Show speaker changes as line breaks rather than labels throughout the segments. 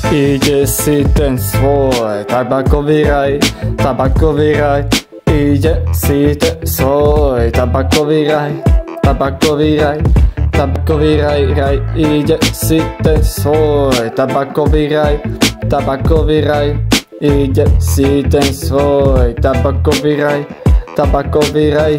Ide si ten svoj tabakový raj, tabakový raj. Ide si ten svoj tabakový raj, tabakový raj, tabakový raj, raj. Ide si ten svoj tabakový raj, tabakový raj. Ide si ten svoj tabakový raj, tabakový raj,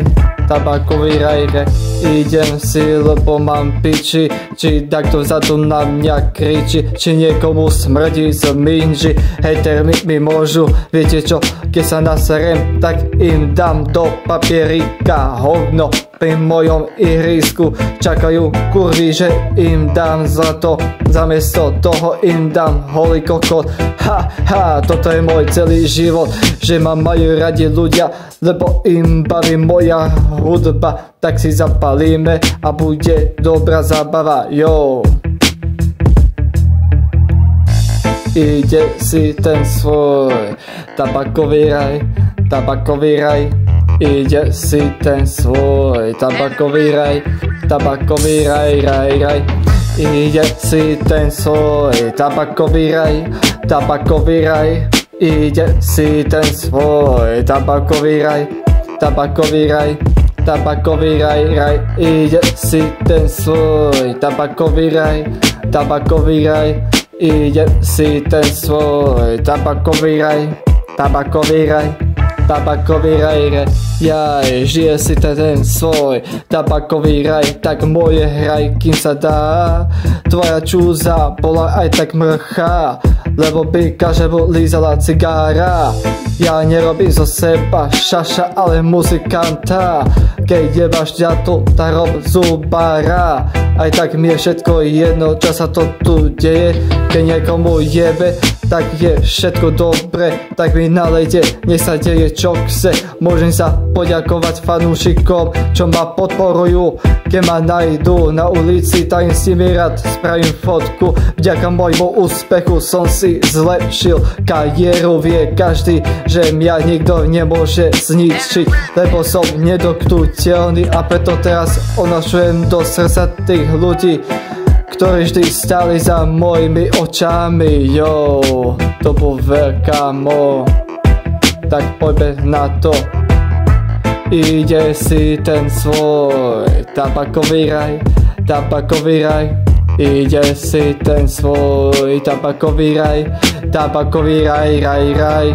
tabakový raj, raj. Idem si, lebo mám piči, či takto vzadu na mňa kričí, či niekomu smrdí z minži. Hejtermi mi môžu, viete čo, keď sa naserem, tak im dám do papierika hovno. Pri mojom ihrisku čakajú kurvy, že im dám zlato, zamiesto toho im dám holý kokot. Ha, ha, toto je môj celý život, že ma majú radi ľudia, lebo im baví moja hudba. Tak si zapalíme a bude dobrá zábava, jo. Ide si ten svoj tabakový raj, tabakový raj. Ide si ten svoj tabakový raj, tabakový raj, raj, raj. Ide si ten svoj tabakový raj, tabakový raj. Ide si ten svoj tabakový raj, tabakový raj, tabakový raj, raj. Ide si ten svoj tabakový raj, tabakový raj. Ide si ten svoj tabakový raj, tabakový raj, tabakový raj, raj. Jaj, žije si ten svoj tabakový raj, tak moje hraj, kým sa dá. Tvoja čúza bola aj tak mrchá, lebo by každému lízala cigára. Ja nerobím zo seba šaša, ale muzikanta. Keď jebáš ďatu, tak rob zubára. Aj tak mi je všetko jedno, čo sa to tu deje. Keď niekomu jebe, tak je všetko dobre, tak mi nalejte, nech sa deje čo chce. Môžem sa poďakovať fanúšikom, čo ma podporujú. Keď ma nájdu na ulici, tak im s nimi rád spravím fotku. Vďaka môjmu úspechu som si zlepšil kariéru. Vie každý, že mňa nikto nemôže zničiť, lebo som nedotknutelný a preto teraz onošujem do srdca tých ľudí, ktorí vždy stáli za mojimi očami, jo. To bol veľká mo, tak poďme na to. Ide si ten svoj tabakový raj, tabakový raj. Ide si ten svoj tabakový raj, tabakový raj, raj, raj.